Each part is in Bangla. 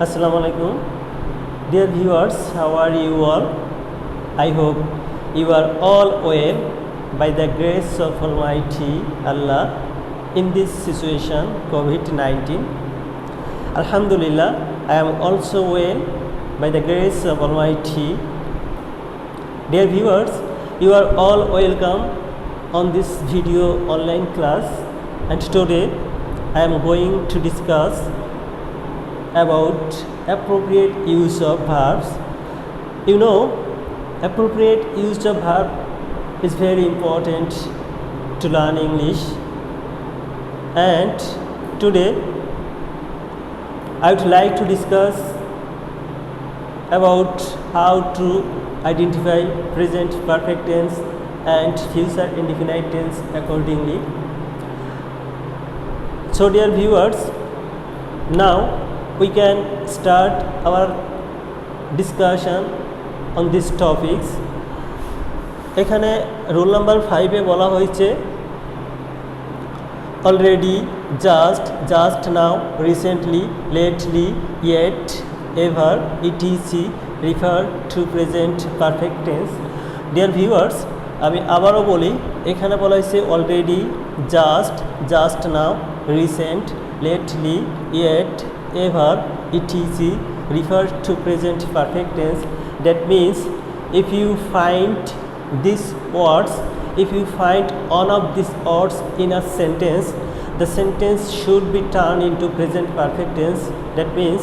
Assalamu alaikum. Dear viewers, how are you all? I hope you are all well by the grace of Almighty Allah in this situation, COVID-19. Alhamdulillah, I am also well by the grace of Almighty. Dear viewers, you are all welcome on this video online class, and today I am going to discuss about appropriate use of verbs. You know, appropriate use of verb is very important to learn English, and today I would like to discuss about how to identify present perfect tense and future indefinite tense accordingly. So dear viewers, now we can start our discussion on these topics. এখানে রুল নাম্বার 5 এ বলা হয়েছে already, just now, recently, lately, yet, ever, etc refer to present perfect tense. Dear viewers, আমি আবারও বলি, এখানে বলা হয়েছে already, just now, recent, lately, yet, ever, etc refer to present perfect tense. That means if you find these words, if you find one of these words in a sentence, the sentence should be turned into present perfect tense. That means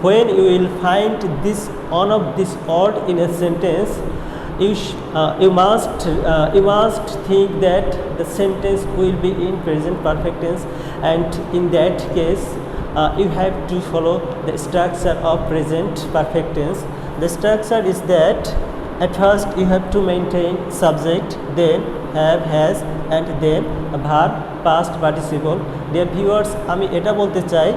when you will find this one of this word in a sentence, you must think that the sentence will be in present perfect tense, and in that case you have to follow the structure of present perfect tense. The structure is that at first you have to maintain subject, then have, has, and then verb, past participle. Dear viewers, আমি এটা বলতে চাই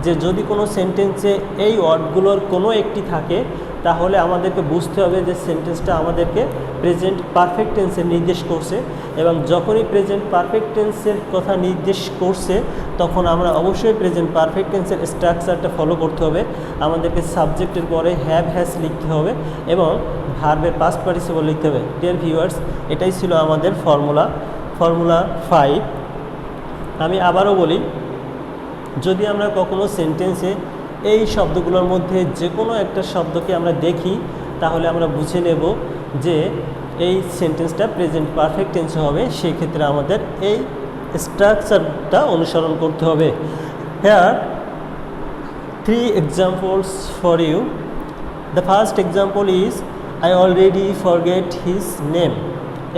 যে যদি কোনো সেন্টেন্সে এই ওয়ার্ডগুলোর কোনো একটি থাকে, তাহলে আমাদেরকে বুঝতে হবে যে সেন্টেন্সটা আমাদেরকে প্রেজেন্ট পারফেক্ট টেন্সের নির্দেশ করছে, এবং যখনই প্রেজেন্ট পারফেক্ট টেন্সের কথা নির্দেশ করছে তখন আমরা অবশ্যই প্রেজেন্ট পারফেক্ট টেন্সের স্ট্রাকচারটা ফলো করতে হবে। আমাদেরকে সাবজেক্টের পরে হ্যাভ, হ্যাজ লিখতে হবে এবং ভার্বের পাস্ট পার্টিসিপল লিখতে হবে। ডিয়ার ভিউয়ার্স, এটাই ছিল আমাদের ফর্মুলা 5। আমি আবারও বলি, যদি আমরা কখনো সেন্টেন্সে এই শব্দগুলোর মধ্যে যে কোনো একটা শব্দকে আমরা দেখি, তাহলে আমরা বুঝে নেব যে এই সেন্টেন্সটা প্রেজেন্ট পারফেক্ট টেন্সে হবে। সেই ক্ষেত্রে আমাদের এই স্ট্রাকচারটা অনুসরণ করতে হবে। Here 3 examples for you. The first example is I already forget his name.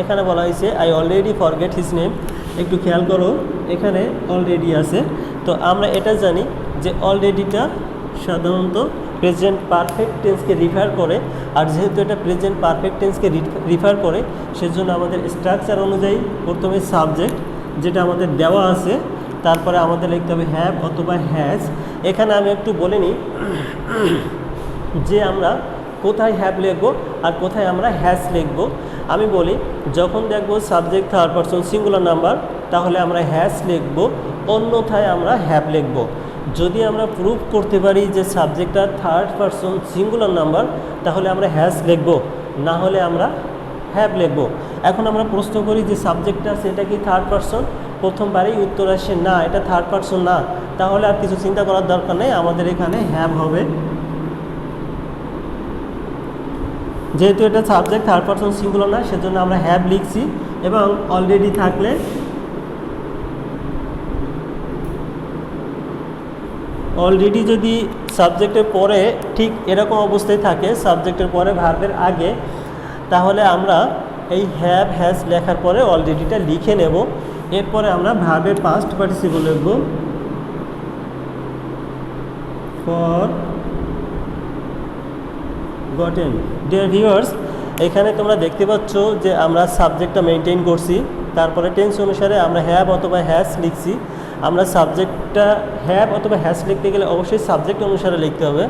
এখানে বলা হয়েছে I already forget his name. একটু খেয়াল করো, এখানে অলরেডি আছে। তো আমরা এটা জানি যে অলরেডিটা সাধারণত প্রেজেন্ট পারফেক্ট টেন্সকে রিফার করে, আর যেহেতু এটা প্রেজেন্ট পারফেক্ট টেন্সকে রিফার করে, সেজন্য আমাদের স্ট্রাকচার অনুযায়ী প্রথমে সাবজেক্ট যেটা আমাদের দেওয়া আছে, তারপরে আমাদের লিখতে হবে হ্যাভ অথবা হ্যাজ। এখানে আমি একটু বলে নিই যে আমরা কোথায় হ্যাভ লিখব আর কোথায় আমরা হ্যাজ লিখব। আমি বলি, যখন দেখব subject third person singular number, তাহলে আমরা হ্যাজ লিখব, অন্যথায় আমরা হ্যাভ লিখব। যদি আমরা প্রুভ করতে পারি যে সাবজেক্টটা থার্ড পারসন সিঙ্গুলার নাম্বার, তাহলে আমরা হ্যাজ লিখব, না হলে আমরা হ্যাভ লিখব। এখন আমরা প্রশ্ন করি যে সাবজেক্টটা সেটা কি থার্ড পারসন? প্রথমবারেই উত্তর আসে না, এটা থার্ড পারসন না। তাহলে আর কিছু চিন্তা করার দরকার নেই, আমাদের এখানে হ্যাভ হবে। যেহেতু এটা সাবজেক্ট থার্ড পারসন সিঙ্গুলার না, সেজন্য আমরা হ্যাভ লিখছি, এবং অলরেডি থাকলে অলরেডি যদি সাবজেক্টের পরে ঠিক এরকম অবস্থায় থাকে, সাবজেক্টের পরে ভার্বের আগে, তাহলে আমরা এই হ্যাভ, হ্যাজ লেখার পরে অলরেডিটা লিখে নেব। এরপরে আমরা ভার্বের পাস্ট পার্টিসিপল লিখব, ফর গটেন। ডিয়ার ভিউয়ার্স, এখানে তোমরা দেখতে পাচ্ছ যে আমরা সাবজেক্টটা মেনটেন করছি, তারপরে টেন্স অনুসারে আমরা হ্যাভ অথবা হ্যাজ লিখছি। আমরা সাবজেক্টটা হ্যাভ অথবা হ্যাজ লিখতে গেলে অবশ্যই সাবজেক্ট অনুসারে লিখতে হবে।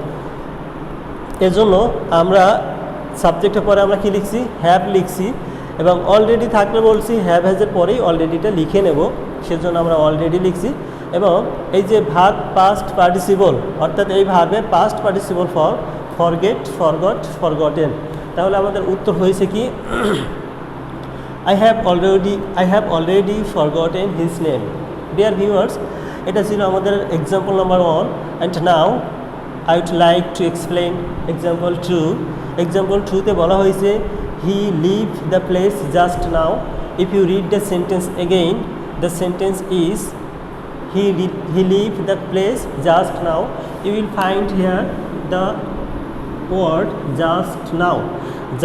এজন্য আমরা সাবজেক্টের পরে আমরা কি লিখছি? হ্যাভ লিখছি, এবং অলরেডি থাকলে বলছি হ্যাভ হ্যাজের পরেই অলরেডিটা লিখে নেব, সেজন্য আমরা অলরেডি লিখছি। এবং এই যে ভার্ব পাস্ট পার্টিসিপল অর্থাৎ এই ভার্বের past participle form forget, forgot, forgotten. তাহলে আমাদের উত্তর হয়েছে কি I have already forgotten his name. Dear viewers, এটা ছিল আমাদের example number 1 and now I would like to explain example 2. Example 2 তে বলা হয়েছে he left the place just now. If you read the sentence again, the sentence is he left the place just now. You will find here the word just now.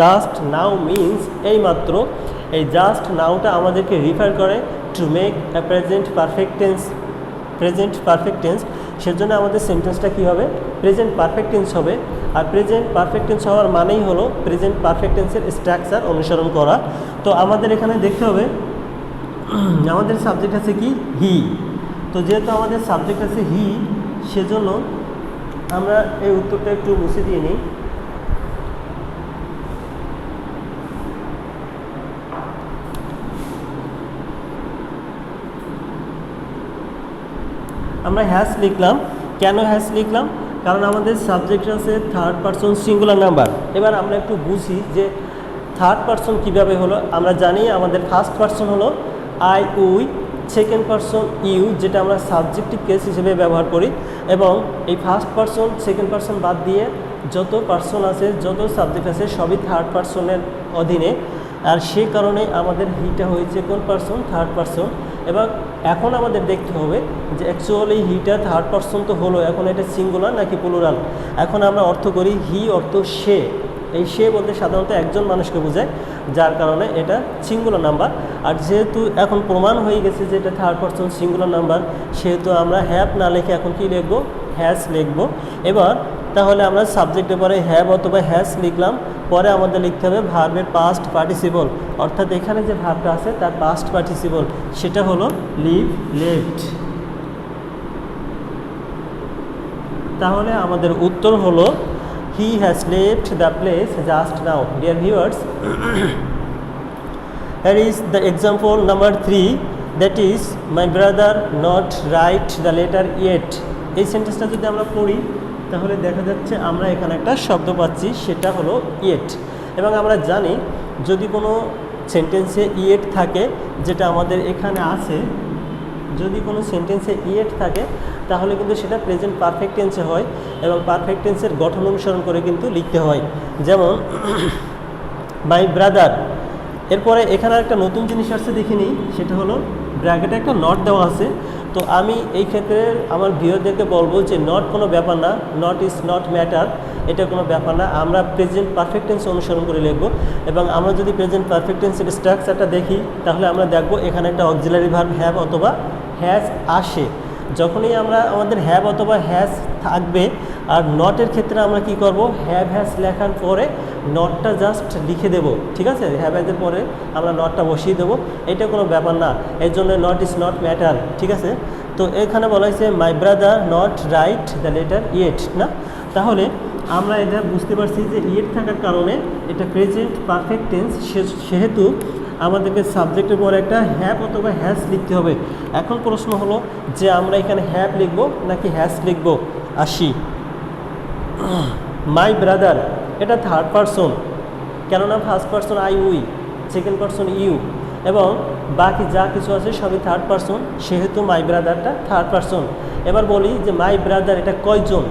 Just now means এই মাত্র। এই জাস্ট নাওটা আমাদেরকে রিফার করে to make a present perfect tense. সেজন্য আমাদের সেন্টেন্সটা কী হবে? প্রেজেন্ট পারফেক্ট টেন্স হবে। আর প্রেজেন্ট পারফেক্ট টেন্স হওয়ার মানেই হলো প্রেজেন্ট পারফেক্ট টেন্সের স্ট্রাকচার অনুসরণ করা। তো আমাদের এখানে দেখতে হবে আমাদের সাবজেক্ট আছে কি হি। তো যেহেতু আমাদের সাবজেক্ট আছে হি, সেজন্য আমরা এই উত্তরটা একটু মুছে দিয়ে নিই। আমরা হ্যাজ লিখলাম। কেন হ্যাজ লিখলাম? কারণ আমাদের সাবজেক্ট আছে থার্ড পারসন সিঙ্গুলার নাম্বার। এবার আমরা একটু বুঝি যে থার্ড পারসন কীভাবে হলো। আমরা জানি আমাদের ফার্স্ট পারসন হলো I, we, second person you, যেটা আমরা সাবজেক্টিভ কেস হিসেবে ব্যবহার করি। এবং এই ফার্স্ট পারসন সেকেন্ড পারসন বাদ দিয়ে যত পারসন আছে, যত সাবজেক্ট আছে, সবই থার্ড পারসনের অধীনে। আর সে কারণে আমাদের হিটা হয়েছে কোন পারসন? Third person. এবং এখন আমাদের দেখতে হবে যে অ্যাকচুয়ালি হিটা থার্ড পারসন তো হলো, এখন এটা সিঙ্গুলার নাকি প্লুরাল। এখন আমরা অর্থ করি হি অর্থ সে। এই সে বলতে সাধারণত একজন মানুষকে বোঝায়, যার কারণে এটা সিঙ্গুলার নাম্বার। আর যেহেতু এখন প্রমাণ হয়ে গেছে যে এটা থার্ড পারসন সিঙ্গুলার নাম্বার, সেহেতু আমরা হ্যাভ না লিখে এখন কি লিখবো? হ্যাজ লিখবো। এবার তাহলে আমরা সাবজেক্টের পরে হ্যাভ অথবা হ্যাজ লিখলাম। পরে আমাদের লিখতে হবে ভার্বের পাস্ট পার্টিসিপল, অর্থাৎ এখানে যে ভার্বটা আছে তার পাস্ট পার্টিসিপল, সেটা হলো লিভ, লেফট। তাহলে আমাদের উত্তর হলো he has left the place just now. Dear viewers, here is the example number 3, that is my brother not write the letter yet. এই সেন্টেন্সটা যদি আমরা পড়ি তাহলে দেখা যাচ্ছে আমরা এখানে একটা শব্দ পাচ্ছি, সেটা হলো ইয়েট। এবং আমরা জানি যদি কোনো সেন্টেন্সে ইয়েট থাকে, যেটা আমাদের এখানে আছে, যদি কোনো সেন্টেন্সে ইয়েট থাকে তাহলে কিন্তু সেটা প্রেজেন্ট পারফেক্ট টেন্সে হয় এবং পারফেক্ট টেন্সের গঠন অনুসরণ করে কিন্তু লিখতে হয়। যেমন মাই ব্রাদার, এরপরে এখানে একটা নতুন জিনিস আসছে দেখিনি, সেটা হলো ব্র্যাকেটে একটা নট দেওয়া আছে। তো আমি এই ক্ষেত্রে আমার ভিউয়ারদেরকে বলবো যে নট কোনো ব্যাপার না, নট ইজ নট ম্যাটার, এটা কোনো ব্যাপার না। আমরা প্রেজেন্ট পারফেক্ট টেন্স অনুসরণ করে লিখব। এবং আমরা যদি প্রেজেন্ট পারফেক্ট টেন্সের স্ট্রাকচারটা দেখি তাহলে আমরা দেখব এখানে একটা অক্সিলারি ভার্ব হ্যাভ অথবা হ্যাজ আসে। যখনই আমরা আমাদের হ্যাভ অথবা হ্যাজ থাকবে, আর নটের ক্ষেত্রে আমরা কি করব? হ্যাভ হ্যাজ লেখার পরে নটটা জাস্ট লিখে দেব, ঠিক আছে? হ্যাভ হ্যাজের পরে আমরা নটটা বসিয়ে দেবো, এটা কোনো ব্যাপার না। এই জন্য নট ইজ নট ম্যাটার, ঠিক আছে? তো এখানে বলা হয়েছে my brother not write the letter yet, না? তাহলে আমরা এটা বুঝতে পারছি যে ইয়েট থাকার কারণে এটা প্রেজেন্ট পারফেক্ট টেন্স, সেহেতু আমাদেরকে সাবজেক্টের পরে একটা হ্যাভ অথবা হ্যাজ লিখতে হবে। এখন প্রশ্ন হলো যে আমরা এখানে হ্যাভ লিখব নাকি হ্যাজ লিখব? আসি। মাই ব্রাদার এটা থার্ড পারসন, কেননা first person I, we, second person you, এবং বাকি যা কিছু আছে সবই থার্ড পারসন, সেহেতু মাই ব্রাদারটা থার্ড পারসন। এবার বলি যে মাই ব্রাদার এটা কয়জন?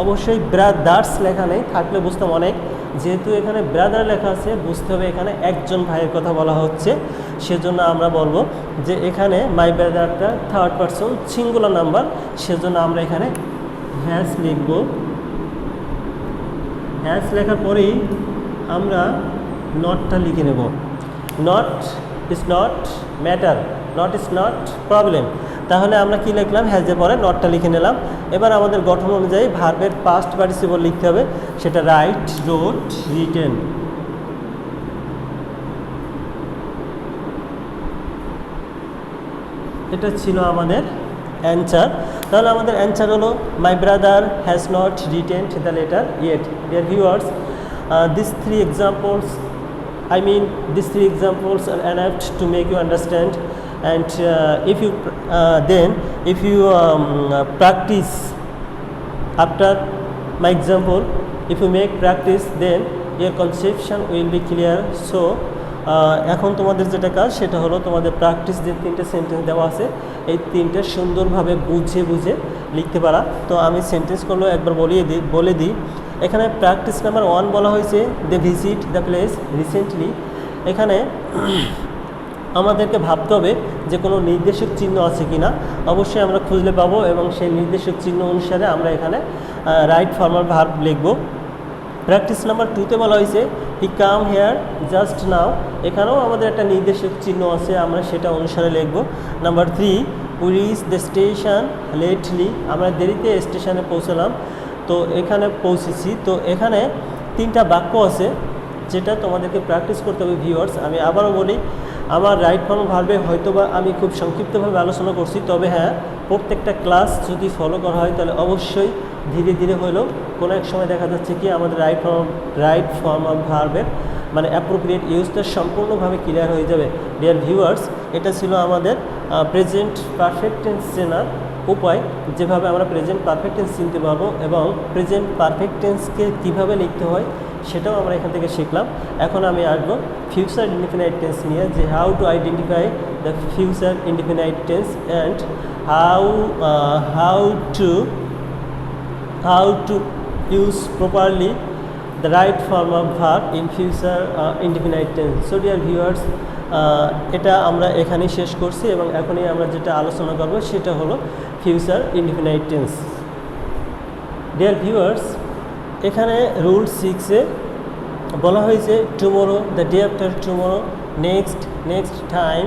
অবশ্যই ব্রাদার্স লেখা নেই, থাকলে বুঝতাম অনেক। যেহেতু এখানে ব্রাদার লেখা আছে, বুঝতে হবে এখানে একজন ভাইয়ের কথা বলা হচ্ছে, সেজন্য আমরা বলবো যে এখানে মাই ব্রাদারটা থার্ড পারসন সিঙ্গুলার নাম্বার, সেজন্য আমরা এখানে হ্যাজ লিখব। হ্যাজ লেখার পরেই আমরা নটটা লিখে নেব। Not is not matter, not is not problem. তাহলে আমরা কি লিখলাম? হ্যাজের পরে নটটা লিখে নিলাম। এবার আমাদের গঠন অনুযায়ী ভার্বের পাস্ট পার্টিসিপল লিখতে হবে, সেটা রাইট, রোট, রিটেন। এটা ছিল আমাদের অ্যান্সার। তাহলে আমাদের অ্যান্সার হলো my brother has not retained the letter yet. Dear viewers, these three examples are enough to make you understand and if you practice after my example, if you make practice, then your conception will be clear. So এখন তোমাদের যেটা কাজ সেটা হলো তোমাদের প্র্যাকটিস যে তিনটে সেন্টেন্স দেওয়া আছে এই তিনটে সুন্দরভাবে বুঝে বুঝে লিখতে পারা। তো আমি সেন্টেন্সগুলো একবার বলে দিই। এখানে প্র্যাকটিস নাম্বার 1 বলা হয়েছে they visit the place recently. এখানে আমাদেরকে ভাবতে হবে যে কোনো নির্দেশক চিহ্ন আছে কি না। অবশ্যই আমরা খুঁজলে পাবো এবং সেই নির্দেশক চিহ্ন অনুসারে আমরা এখানে রাইট ফর্মাল ভার্ব লিখব। প্র্যাকটিস নাম্বার 2তে বলা হয়েছে হি কাম হেয়ার জাস্ট নাও। এখানেও আমাদের একটা নির্দেশক চিহ্ন আছে, আমরা সেটা অনুসারে লিখব। Number 3 we reach the station lately. আমরা দেরিতে স্টেশনে পৌঁছলাম, তো এখানে পৌঁছেছি। তো এখানে 3টা বাক্য আছে যেটা তোমাদেরকে প্র্যাকটিস করতে হবে ভিউয়ার্স। আমি আবারও বলি, আমার রাইট ফর্ম ভার্বে হয়তোবা আমি খুব সংক্ষিপ্তভাবে আলোচনা করছি, তবে হ্যাঁ প্রত্যেকটা ক্লাস যদি ফলো করা হয় তাহলে অবশ্যই ধীরে ধীরে হলেও কোনো এক সময় দেখা যাচ্ছে কি আমাদের রাইট ফর্ম অফ ভার্বের মানে অ্যাপ্রোপ্রিয়েট ইউজটা সম্পূর্ণভাবে ক্লিয়ার হয়ে যাবে। ডিয়ার ভিউয়ার্স, এটা ছিল আমাদের প্রেজেন্ট পারফেক্ট টেন্স চেনার উপায়, যেভাবে আমরা প্রেজেন্ট পারফেক্ট টেন্স চিনতে পারবো এবং প্রেজেন্ট পারফেক্ট টেন্সকে কীভাবে লিখতে হয় সেটাও আমরা এখান থেকে শিখলাম। এখন আমি আসবো ফিউচার ইনডিফিনাইট টেন্স নিয়ে, যে how to identify the future indefinite tense and how to use properly the right form of verb in future indefinite tense. So dear viewers, এটা আমরা এখানেই শেষ করছি এবং এখনই আমরা যেটা আলোচনা করব সেটা হলো future indefinite tense. Dear viewers, এখানে রুল 6-এ বলা হয়েছে tomorrow, the day after tomorrow, next time,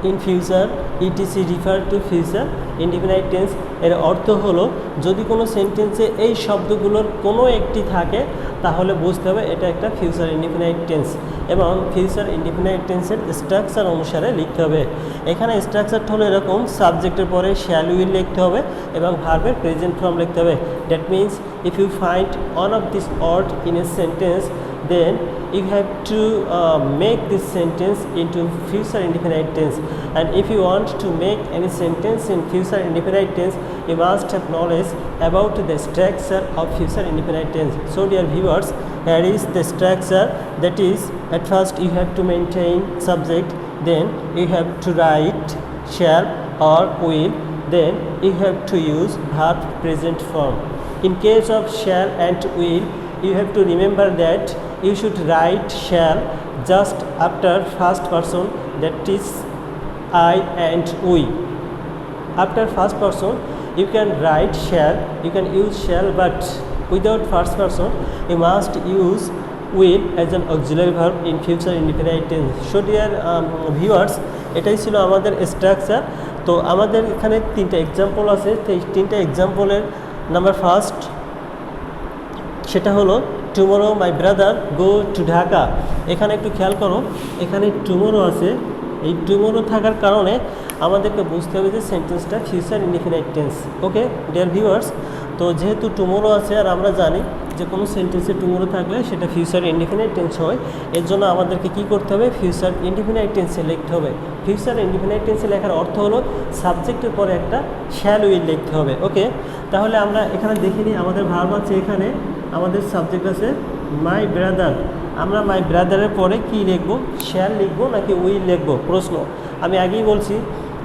in future, etc refer to future indefinite tense. এর অর্থ হলো যদি কোনো সেন্টেন্সে এই শব্দগুলোর কোনো একটি থাকে তাহলে বুঝতে হবে এটা একটা ফিউচার ইনডিফিনাইট টেন্স এবং ফিউচার ইনডিফিনাইট টেন্সের স্ট্রাকচার অনুসারে লিখতে হবে। এখানে স্ট্রাকচারটা হলো এরকম, সাবজেক্টের পরে শ্যাল উইল লিখতে হবে এবং ভার্বের প্রেজেন্ট ফর্ম লিখতে হবে। That means if you find one of this word in a sentence, then you have to make this sentence into future indefinite tense, and if you want to make any sentence in future indefinite tense you must have knowledge about the structure of future indefinite tense. So dear viewers, here is the structure, that is at first you have to maintain subject, then you have to write shall or will, then you have to use verb present form. In case of shall and will, you have to remember that you should write shall just after first person, that is I and we. After first person you can write shall, you can use shall, but without first person you must use will as an auxiliary verb in future indefinite tense. So dear viewers, এটাই ছিল আমাদের স্ট্রাকচার। তো আমাদের এখানে 3টা এক্সাম্পল আছে, তো এই 3টা এক্সাম্পলের নাম্বার ফার্স্ট সেটা হলো tomorrow my brother go to Dhaka. এখানে একটু খেয়াল করো, এখানে টুমোরো আছে, এই টুমোরো থাকার কারণে আমাদেরকে বুঝতে হবে যে সেন্টেন্সটা future indefinite tense. Okay dear viewers, তো যেহেতু টুমোরো আছে আর আমরা জানি যে কোনো সেন্টেন্সে টুমোরো থাকলে সেটা ফিউচার ইনডিফিনাইট টেন্স হয়, এর জন্য আমাদেরকে কী করতে হবে, ফিউচার ইনডিফিনাইট টেন্সে লিখতে হবে। ফিউচার ইনডিফিনাইট টেন্সে লেখার অর্থ হলো সাবজেক্টের পরে একটা শ্যাল উইল লিখতে হবে। ওকে, তাহলে আমরা এখানে দেখিনি আমাদের ভার্ব আছে, এখানে আমাদের সাবজেক্ট আছে মাই ব্রাদার। আমরা মাই ব্রাদারের পরে কি লিখব, শ্যাল লিখব নাকি উইল লিখব? প্রশ্ন। আমি আগেই বলছি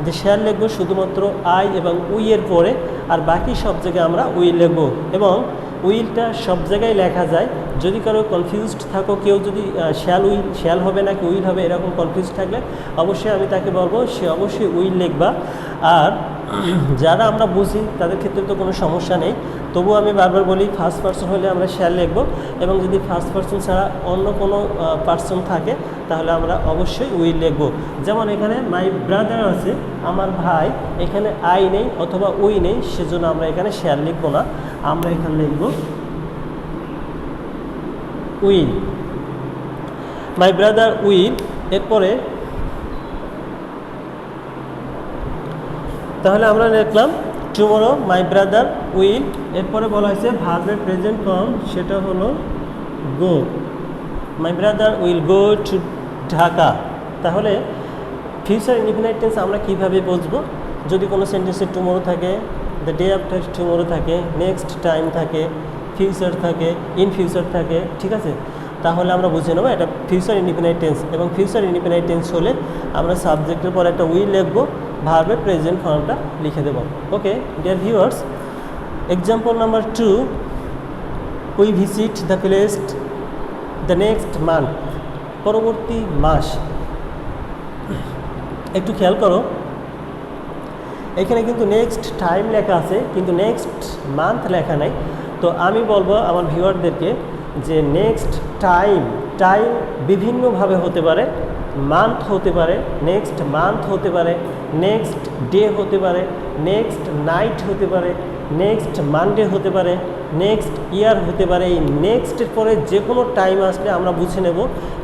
যে শ্যাল লিখব শুধুমাত্র আই এবং উই এর পরে, আর বাকি সব জায়গায় আমরা উইল লিখব এবং উইলটা সব জায়গায় লেখা যায়। যদি কারো কনফিউজড থাকো, কেউ যদি শ্যাল হবে নাকি উইল হবে এরকম কনফিউজ থাকলে অবশ্যই আমি তাকে বলবো সে অবশ্যই উইল লিখবা। আর যারা আমরা বুঝি তাদের ক্ষেত্রে তো কোনো সমস্যা নেই, তবুও আমি বারবার বলি ফার্স্ট পারসন হলে আমরা শ্যাল লিখব এবং যদি ফার্স্ট পারসন ছাড়া অন্য কোনো পারসন থাকে তাহলে আমরা অবশ্যই উইল লিখব। যেমন এখানে মাই ব্রাদার আছে, আমার ভাই, এখানে আই নেই অথবা উই নেই, সেজন্য আমরা এখানে শ্যাল লিখব না, আমরা এখানে লিখব উইল। মাই ব্রাদার উইল, এরপরে তাহলে আমরা লিখলাম টুমোরো মাই ব্রাদার উইল। এরপরে বলা হয়েছে ভার্বের প্রেজেন্ট ফর্ম, সেটা হলো go. My brother will go to Dhaka. তাহলে ফিউচার ইনডিফিনাইট টেন্স আমরা কীভাবে বুঝবো? যদি কোনো সেন্টেন্সে টুমোরো থাকে, দ্য ডে আফটার টুমোরো থাকে, নেক্সট টাইম থাকে, ফিউচার থাকে, ইন ফিউচার থাকে, ঠিক আছে, তাহলে আমরা বুঝে নেবো এটা ফিউচার ইনডিফিনাইট টেন্স। এবং ফিউচার ইনডিফিনাইট টেন্স হলে আমরা সাবজেক্টের পর একটা উইল লিখবো, ভার্বের প্রেজেন্ট ফর্মটা লিখে দেবো। ওকে dear viewers, example number 2, we visit the place the next month, পরবর্তী মাস। একটু খেয়াল করো, এখানে কিন্তু নেক্সট টাইম লেখা আছে কিন্তু নেক্সট মান্থ লেখা নাই। তো আমি বলবো আমার ভিউয়ারদেরকে যে নেক্সট টাইম বিভিন্নভাবে হতে পারে, মান্থ হতে পারে, নেক্সট মান্থ হতে পারে, নেক্সট ডে হতে পারে, নেক্সট নাইট হতে পারে, নেক্সট মানডে হতে পারে, নেক্সট ইয়ার হতে পারে। এই নেক্সটের পরে যে কোনো টাইম আসলে আমরা বুঝে নেব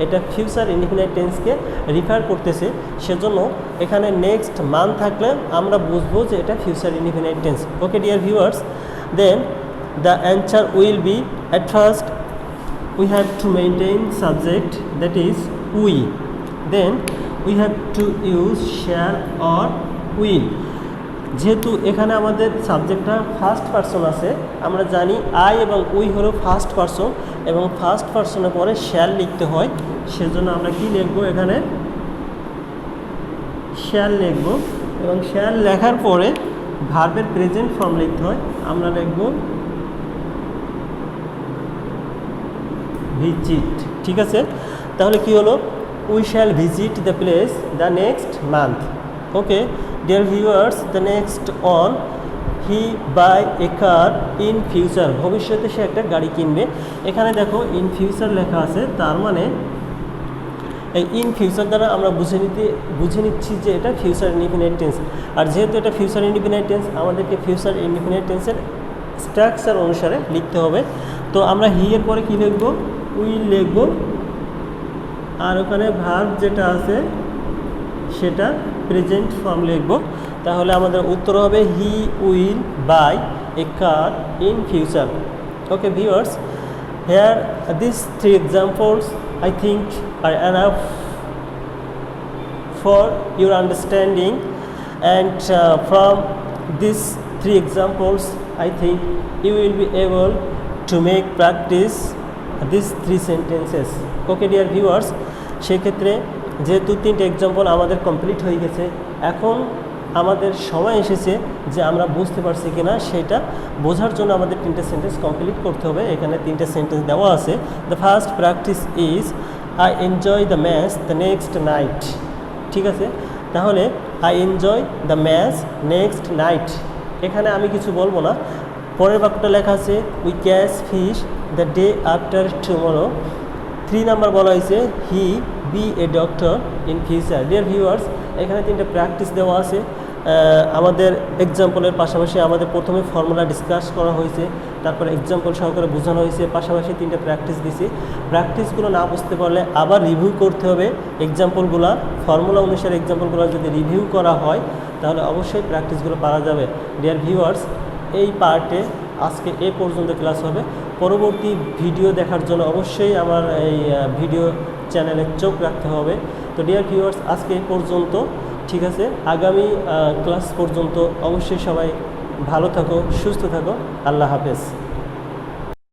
এটা ফিউচার ইনডিফিনাইট টেন্সকে রিফার করতেছে। সেজন্য এখানে নেক্সট মান্থ থাকলে আমরা বুঝবো যে এটা future indefinite tense. Okay dear viewers, then the answer will be at first we have to maintain subject, that is we, then we have to use shall or will। যেহেতু এখানে আমাদের সাবজেক্টটা ফার্স্ট পারসন আছে, আমরা জানি আই এবং উই হলো ফার্স্ট পারসন এবং ফার্স্ট পারসনের পরে শ্যাল লিখতে হয়, সেজন্য আমরা কি লিখবো? এখানে শ্যাল লিখবো এবং শ্যাল লেখার পরে ভার্বের প্রেজেন্ট ফর্ম লিখতে হয়, আমরা লিখবো ভিজিট। ঠিক আছে, তাহলে কি হলো? We shall visit the place the next month. Okay dear viewers, the next one, he buy a car in future, ভবিষ্যতে সে একটা গাড়ি কিনবে। এখানে দেখো ইন ফিউচার লেখা আছে, তার মানে এই ইন ফিউচার দ্বারা আমরা বুঝে নিচ্ছি যে এটা ফিউচার ইনডিফিনাইট টেন্স। আর যেহেতু এটা ফিউচার ইনডিফিনাইট টেন্স, আমাদেরকে ফিউচার ইনডিফিনাইট টেন্সের স্ট্রাকচার অনুসারে লিখতে হবে। তো আমরা হি এর পরে কী লিখবো? উইল লিখব, আর ওখানে ভার্ব যেটা আছে সেটা প্রেজেন্ট ফর্ম লিখব। তাহলে আমাদের উত্তর হবে he will buy a car in future. Okay viewers, here this 3 examples I think are enough for your understanding, and from these 3 examples I think you will be able to make practice these 3 sentences. Okay dear viewers, সেক্ষেত্রে যেহেতু 3টে এক্সাম্পল আমাদের কমপ্লিট হয়ে গেছে, এখন আমাদের সময় এসেছে যে আমরা বুঝতে পারছি কিনা সেটা বোঝার জন্য আমাদের 3টে সেন্টেন্স কমপ্লিট করতে হবে। এখানে 3টে সেন্টেন্স দেওয়া আছে। The first practice is I enjoy the match the next night. ঠিক আছে, তাহলে I enjoy the match next night, এখানে আমি কিছু বলবো না। পরের বাক্যটা লেখা আছে we catch fish the day after tomorrow. 3 number বলা হয়েছে he B a doctor in future. Dear viewers, এখানে 3টে প্র্যাকটিস দেওয়া আছে। আমাদের এক্সাম্পলের পাশাপাশি আমাদের প্রথমে ফর্মুলা ডিসকাস করা হয়েছে, তারপর এক্সাম্পল সহকারে বোঝানো হয়েছে, পাশাপাশি 3টে প্র্যাকটিস দিছি। প্র্যাকটিসগুলো না বুঝতে পারলে আবার রিভিউ করতে হবে এক্সাম্পলগুলো, ফর্মুলা অনুসারে এক্সাম্পলগুলো যদি রিভিউ করা হয় তাহলে অবশ্যই প্র্যাকটিসগুলো পাওয়া যাবে। ডিয়ার ভিউয়ার্স, এই পার্টে আজকে এ পর্যন্ত ক্লাস হবে। পরবর্তী ভিডিও দেখার জন্য অবশ্যই আমার এই ভিডিও চ্যানেলে চোখ রাখতে হবে। তো ডিয়ার ভিউয়ার্স, আজকে এই পর্যন্ত, ঠিক আছে। আগামী ক্লাস পর্যন্ত অবশ্যই সবাই ভালো থাকো, সুস্থ থাকো। আল্লাহ হাফেজ।